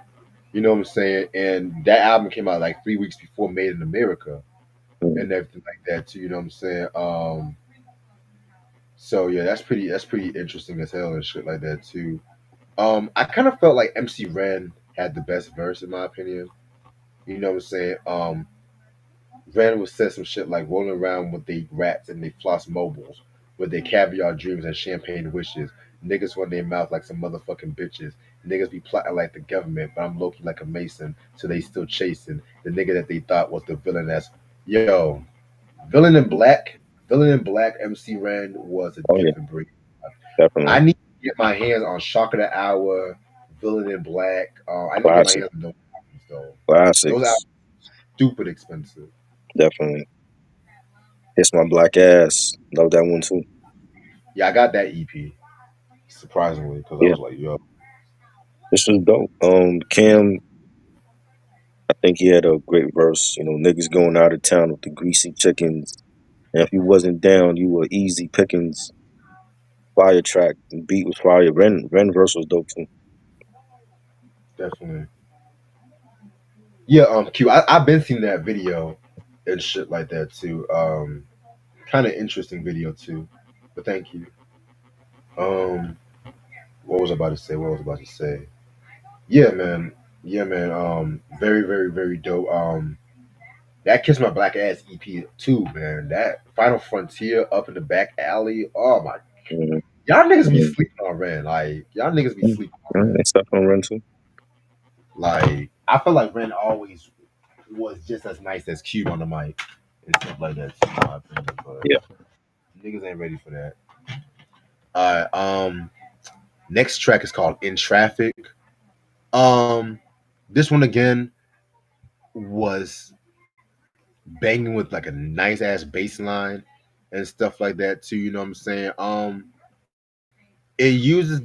You know what I'm saying? And that album came out like 3 weeks before Made in America Mm. and everything like that too. You know what I'm saying? So yeah, that's pretty interesting as hell and shit like that too. I kind of felt like MC Ren had the best verse in my opinion. You know what I'm saying? Ren would say some shit like rolling around with they rats and they floss mobiles, with their caviar dreams and champagne wishes. Niggas run their mouth like some motherfucking bitches. Niggas be plotting like the government, but I'm Loki like a mason, so they still chasing the nigga that they thought was the villain. That's yo, villain in black, villain in black. MC Ren was a Oh yeah, different breed. I definitely. need to get my hands on Shock of the Hour, Villain in Black. I need to get my Classic. hands on those albums though. Those Classics. albums stupid expensive. Definitely. It's my black ass. Love that one too. Yeah, I got that EP surprisingly because I Yeah, was like, yo, this was dope. Cam, I think he had a great verse. Niggas going out of town with the greasy chickens. And if you wasn't down, you were easy pickings. Fire track. The beat was fire. Ren verse was dope too. definitely. Yeah, Q. I've been seeing that video and shit like that too. Kind of interesting video too. But thank you. Um, what was I about to say? What was I about to say? Yeah, man. Yeah, man. Very, very, very dope. That Kiss My Black Ass EP too, man. That Final Frontier up in the back alley. Oh my, Mm-hmm. y'all niggas be Mm-hmm. sleeping on Ren. Like y'all niggas be sleeping on Ren. They stuff on Ren too. Like I feel like Ren always was just as nice as Cube on the mic and stuff like that. In my opinion, but Yeah. niggas ain't ready for that. All right. Next track is called "In Traffic." Um, this one again was banging with like a nice ass bass line and stuff like that too. You know what I'm saying? It uses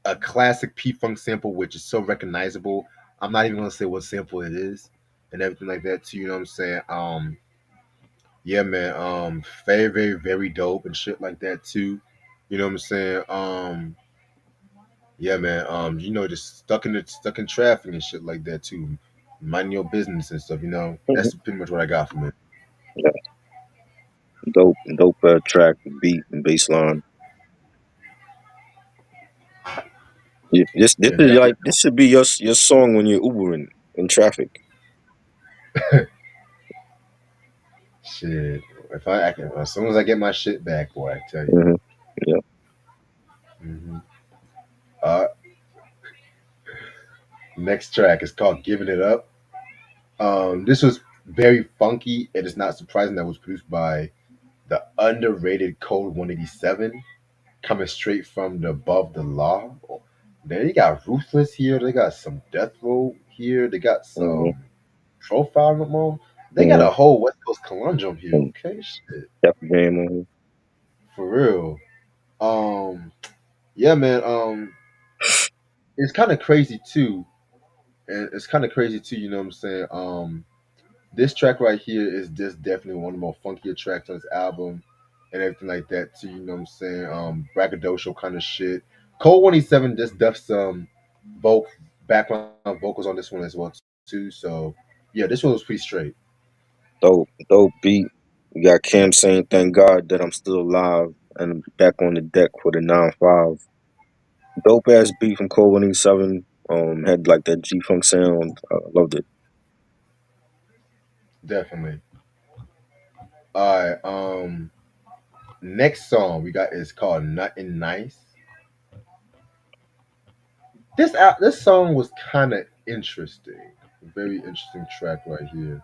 a classic P Funk sample, which is so recognizable. I'm not even gonna say what sample it is and everything like that too. You know what I'm saying? Yeah, man. Very, very, very dope and shit like that too. You know what I'm saying? Yeah, man. Just stuck in traffic and shit like that too. Minding your business and stuff. You know, Mhm. that's pretty much what I got from it. Yeah. Dope track, beat and bass line. Yeah, this Yeah, is definitely. like this should be your song when you're Ubering in traffic. Shit. If I can, as soon as I get my shit back, boy, I tell you. Hmm. Yeah. Hmm. Uh, Next track is called "Giving It Up." This was very funky. It is not surprising that it was produced by the underrated Code 187, coming straight from the Above the Law. They got Ruthless here. They got some Death Row here. They got Hmm. some Profile Ramon. They got Hmm. a whole West Coast conundrum here. And Okay, shit, Def Jam on for real. Yeah, man. It's kind of crazy too, and it's kind of crazy too. You know what I'm saying? This track right here is just definitely one of the more funkier tracks on this album and everything like that too, you know what I'm saying? Braggadocio kind of shit. Cole 27 just duffed some vocal background vocals on this one as well too. So yeah, this one was pretty straight. dope beat. You got Cam saying, "Thank God that I'm still alive and back on the deck for the 9-5." Dope ass beat from Cole 187. Had like that G Funk sound. I loved it. Definitely. Alright, next song we got is called Nothing Nice. This song was kind of interesting. Very interesting track right here.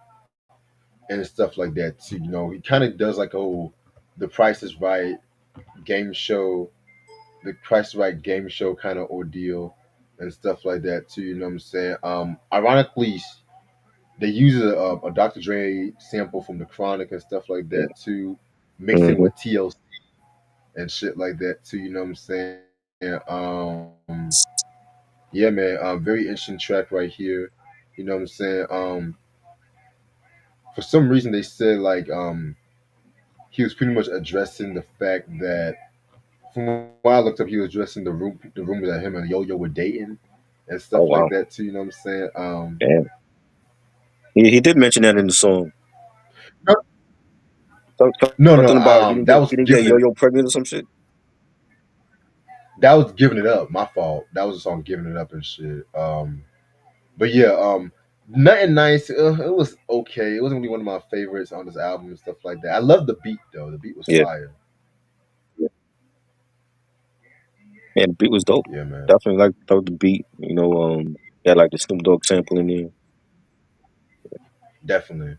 And stuff like that too. You know, he kind of does like the Price is Right game show, the Price is Right game show kind of ordeal and stuff like that too. You know what I'm saying? Ironically, they use a Dr. Dre sample from the Chronic and stuff like that too, mixed in Mm-hmm. with TLC and shit like that too. You know what I'm saying? Yeah, man. Very interesting track right here. You know what I'm saying? For some reason, they said like he was pretty much addressing the fact that from what I looked up, he was addressing the rumor that him and Yo Yo were dating and stuff Oh like wow. that too. You know what I'm saying? Damn. He did mention that in the song. No, no. Something about That was he didn't get giving Yo it. Yo pregnant or some shit. That was giving it up. My fault. That was a song giving it up and shit. But yeah, nothing nice. It was okay. It wasn't really one of my favorites on this album and stuff like that. I love the beat though. The beat was Yeah. fire. Yeah. And the beat was dope. Yeah, man. Definitely like the beat. Got like the Snoop Dogg sample in there. Definitely.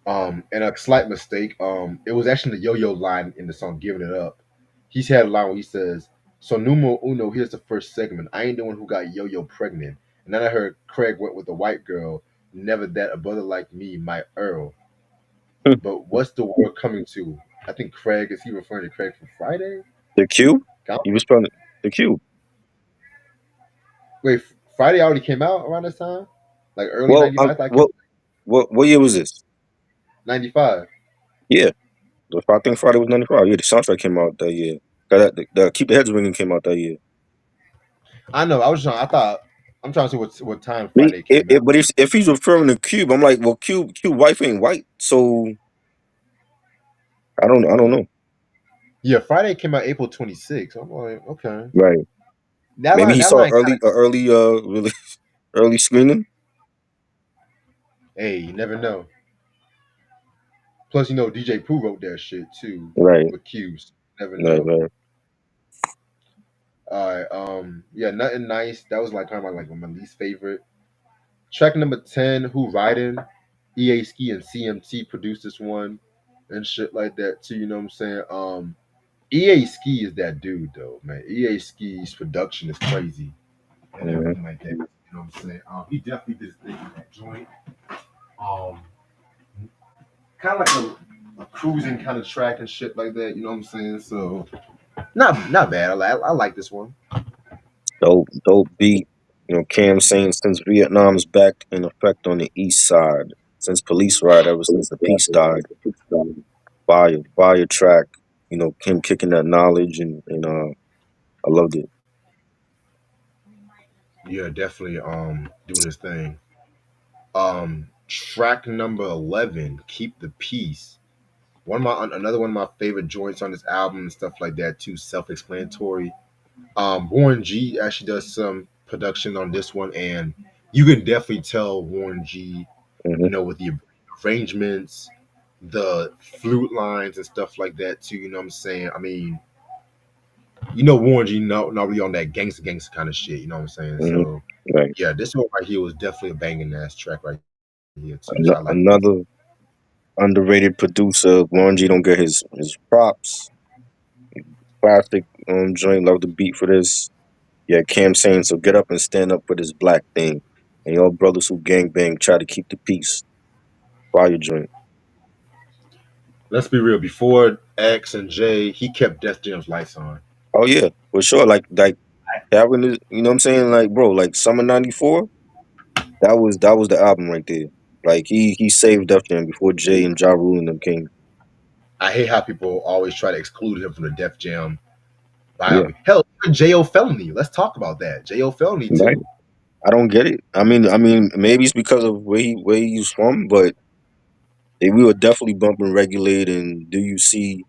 And a slight mistake. It was actually the Yo-Yo line in the song "Giving It Up." He's had a line where he says, "So numero uno, here's the first segment. I ain't the one who got Yo-Yo pregnant." And then I heard Craig went with a white girl. Never that a brother like me might Earl. But what's the world coming to? I think Craig is he referring to Craig from Friday? The Cube? Count- He was trying to the Cube. Wait, Friday already came out around this time, like early Well, '95. I thought it came what what year was this? '95. Yeah, I think Friday was '95. Yeah, the soundtrack came out that year. The Keep the Heads Ringing came out that year. I know. I was trying. I thought I'm trying to see what time Friday came out. But if he's referring to Cube, I'm like, well, Cube wife ain't white, so I don't know. Yeah, Friday came out April 26th. I'm like, okay. Right? Maybe he That saw line kind early really early screening. of, hey, you never know. Plus, DJ Pooh wrote that shit too Right, with Q's. Never right, know. right. All right. Yeah, nothing nice. That was like kind of like my least favorite. Track number 10, Who Riding? EA Ski and CMT produced this one and shit like that too. You know what I'm saying? EA Ski is that dude though, man. EA Ski's production is crazy and Mhm. everything like that. You know what I'm saying? He definitely did his thing in that joint. Um, Kind of like a cruising kind of track and shit like that. You know what I'm saying? So not bad. I like this one. Dope beat. Cam saying since Vietnam's back in effect on the east side, since police ride ever since the peace died. Fire track. Him kicking that knowledge and I loved it. Yeah, definitely doing his thing. Track number 11, Keep the Peace. Another one of my favorite joints on this album and stuff like that too. Self-explanatory. Warren G actually does some production on this one, and you can definitely tell Warren G, Hmm. with the arrangements, the flute lines and stuff like that too. You know what I'm saying? I mean, Warren G not really on that gangster kind of shit. You know what I'm saying? Hmm. So Right. yeah, this one right here was definitely a banging ass track right here too. So I like this. Another underrated producer. Warren G don't get his props. Classic joint. Love the beat for this. Yeah, Cam saying so. Get up and stand up for this black thing. And y'all brothers who gang bang try to keep the peace. Fire joint. Let's be real. Before X and J, he kept Def Jam's lights on. Oh yeah, for sure. Like having this, you know what I'm saying? Like, bro, like Summer '94. That was the album right there. Like he saved Def Jam before Jay and Ja Rule and them came. I hate how people always try to exclude him from the Def Jam Yeah, biography. Hell, even J.O. Felony. Let's talk about that. J.O. Felony right. too. I don't get it. I mean, maybe it's because of where he's from, but we were definitely bumping Regulate and Do You See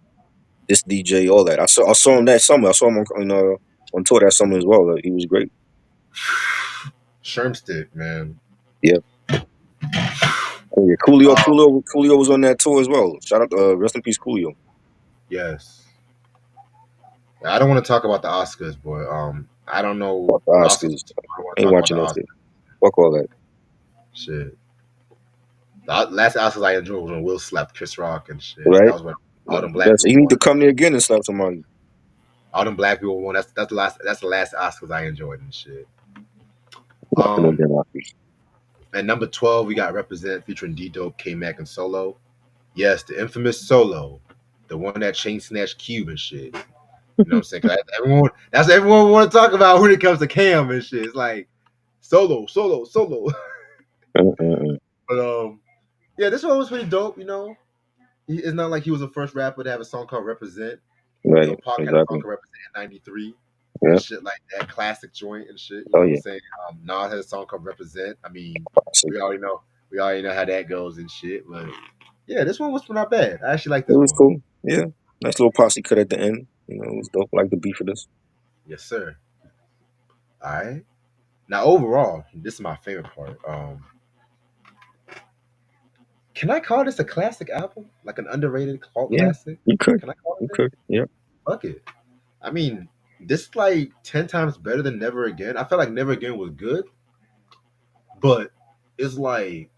This DJ, all that. I saw him that summer. I saw him on tour that summer as well. Like, he was great. Shermstick, man. Yeah. Oh yeah, Coolio, Um, Coolio, Coolio was on that tour as well. Shout out, rest in peace, Coolio. yes. I don't want to talk about the Oscars, but I don't know Fuck the the Oscars. Oscars. I don't want to Ain't talk about the watching that Oscars. shit. Fuck all that. Shit. The last Oscars I enjoyed was when Will slapped Chris Rock and shit. That Right? was when all them black That's people he need to won. come there again and slap somebody. All them black people won. That's the last Oscars I enjoyed and shit. Nothing Um, again, Oscars. at number 12, we got Represent featuring D Dope, K Mac, and Solo. Yes, the infamous Solo, the one that chain snatched Cube and shit. You know what I'm saying? 'Cause that's everyone want to talk about when it comes to Cam and shit. It's like Solo, Solo, Solo. Uh-uh. But yeah, this one was pretty dope. It's not like he was the first rapper to have a song called Represent. Right, Pac had a song exactly. called Represent in '93 and Yeah. shit like that, classic joint and shit. You Oh know what I'm yeah. saying? Nas had a song called Represent. I mean, So we already know, we already know how that goes and shit. But yeah, this one was not bad. I actually like it this was one. cool. Yeah. Nice little posse cut at the end. It was dope. I like the beat for this. Yes, sir. All right. Now, overall, this is my favorite part. Can I call this a classic album? Like an underrated cult Yeah. classic? You could. Can I call it You that? could. Yeah. Fuck it. I mean, this is like 10 times better than Never Again. I felt like Never Again was good, but it's like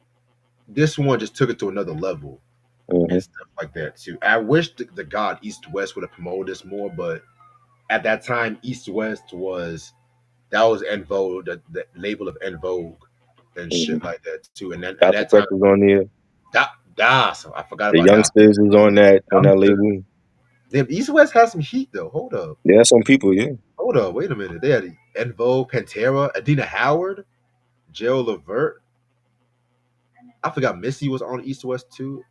this one just took it to another level Hmm. and stuff like that too. I wish the God East West would have promoted this more, but at that time, East West that was En Vogue, the label of En Vogue and Hmm. shit like that too. And then at Dr. that time, Fresh was on there. so I forgot The about that. youngsters was on that label. Damn, East West has some heat though. Yeah, some people, yeah. Hold up, wait a minute. They had En Vogue, Pantera, Adina Howard, Gerald Levert. I forgot Missy was on East West too.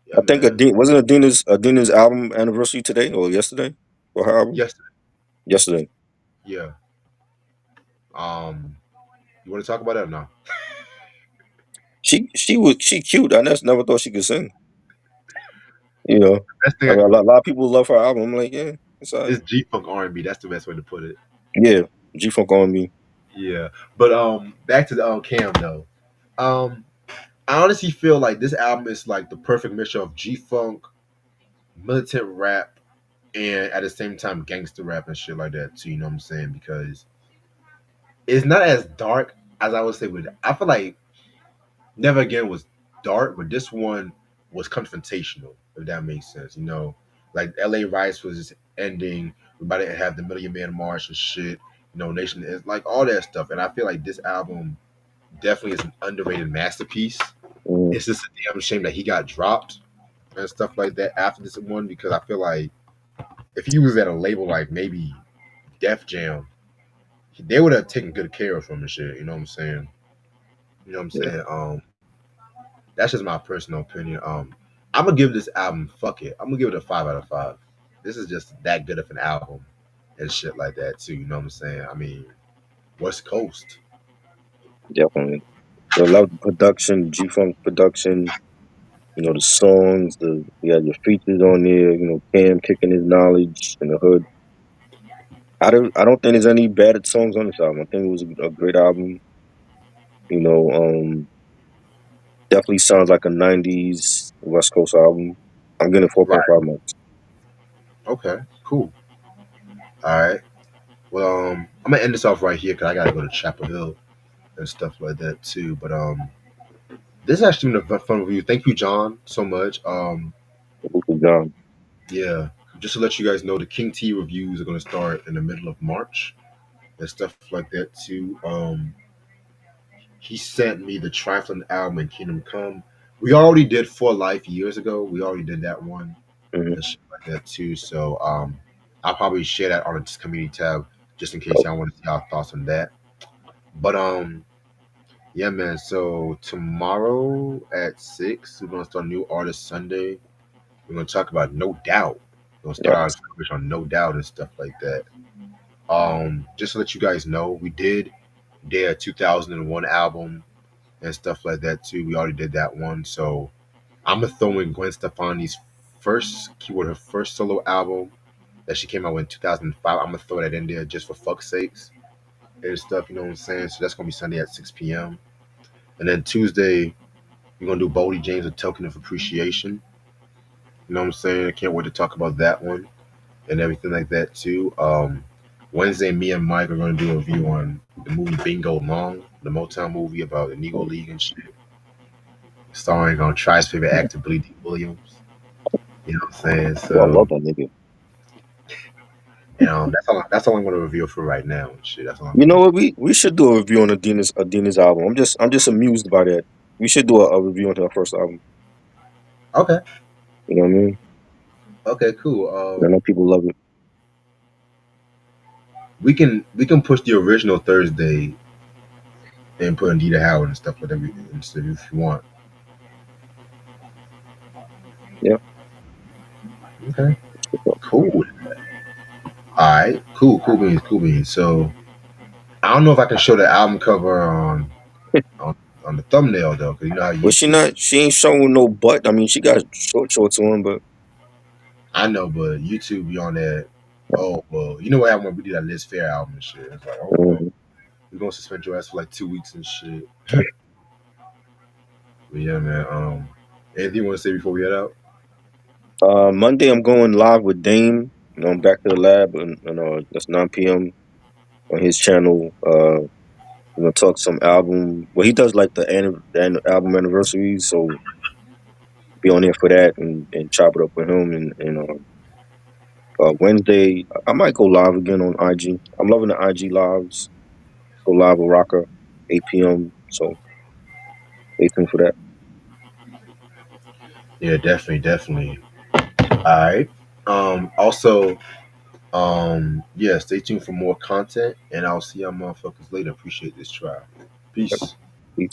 Yeah, I think man. Wasn't Adina's album anniversary today or yesterday for her album? Yes, Yesterday. yeah. Um, you want to talk about that or no? She cute. I never thought she could sing. You know, Best thing I I mean, could a lot of people love her album. I'm like, yeah, it's alright. is G Funk R&B. That's the best way to put it. Yeah, G Funk on me. Yeah, but back to the Cam though. Um, I honestly feel like this album is like the perfect mixture of G Funk, militant rap, and at the same time gangster rap and shit like that too. You know what I'm saying? Because it's not as dark as I would say with. I feel like Never Again was dark, but this one was confrontational, if that makes sense. Like LA Rice was just ending. We about to have the Million Man March and shit. Nation is like all that stuff. And I feel like this album definitely is an underrated masterpiece. Mm, It's just a damn shame that he got dropped and stuff like that after this one because I feel like if he was at a label like maybe Def Jam, they would have taken good care of him and shit. You know what I'm saying? You know what I'm yeah, saying? That's just my personal opinion. I'm gonna give this album, fuck it. I'm gonna give it a 5 out of 5. This is just that good of an album and shit like that too. You know what I'm saying? I mean, West Coast, definitely. I love the production, G Funk production. The songs, you got your features on there. Cam kicking his knowledge in the hood. I don't think there's any bad songs on this album. I think it was a great album. You know, um, Definitely sounds like a '90s West Coast album. I'm getting right? 4.5 marks. Okay, cool. All right. Well, I'm gonna end this off right here because I gotta go to Chapel Hill and stuff like that too. But this has actually been a fun review. Thank you, John, so much. Uncle John. Yeah, just to let you guys know, the King T reviews are gonna start in the middle of March and stuff like that too. He sent me the Trifling album and Kingdom Come. We already did For Life years ago. We already did that one Mm-hmm. and shit like that too. So I'll probably share that on the community tab just in case y'all want to see our thoughts on that. But yeah, man. So tomorrow at 6, we're gonna start New Artist Sunday. We're gonna talk about No Doubt. We're gonna start our Yes. coverage on No Doubt and stuff like that. Just to let you guys know, we did their 2001 album and stuff like that too. We already did that one. So I'm gonna throw in Gwen Stefani's her first solo album that she came out with in 2005. I'm gonna throw that in there just for fuck's sakes and stuff. You know what I'm saying? So that's gonna be Sunday at 6 p.m. And then Tuesday we're gonna do Boldy James, A Token of Appreciation. You know what I'm saying? I can't wait to talk about that one and everything like that too. Wednesday, me and Mike are gonna do a review on the movie Bingo Long, the Motown movie about the Negro League and shit, starring on Tri's favorite actor Billy D. Williams. You know what I'm saying? Well, I love So, that nigga. that's all I'm gonna reveal for right now and shit. That's all I'm You gonna know do. what? We should do a review on Adina's album. I'm just amused by that. We should do a review on her first album. Okay. You know what I mean? Okay. Cool. I know people love it. We can push the original Thursday and put Anita Howard and stuff like that instead if you want. Yeah. Okay. Cool. All right. Cool. Cool beans. Cool beans. So I don't know if I can show the album cover on, on the thumbnail though, because you know how But she YouTube. not. She ain't showing no butt. I mean, she got shorts on, but I know, but YouTube be on that. Oh well, you know what happened when we did that Liz Fair album and shit. It's like, oh well, mhm. we're gonna suspend your ass for like 2 weeks and shit. But yeah, man. Anything you want to say before we head out? Monday I'm going live with Dame. I'm back to the lab, and that's 9 p.m. on his channel. We're gonna talk some album. Well, he does like the album anniversaries, so be on there for that and chop it up with him. And Wednesday, I might go live again on IG. I'm loving the IG lives. Go live with Rocker, 8 p.m. So stay tuned for that. Yeah, definitely, definitely. All right. Also, yeah, stay tuned for more content, and I'll see y'all motherfuckers later. Appreciate this try. Yep. Peace. Peace.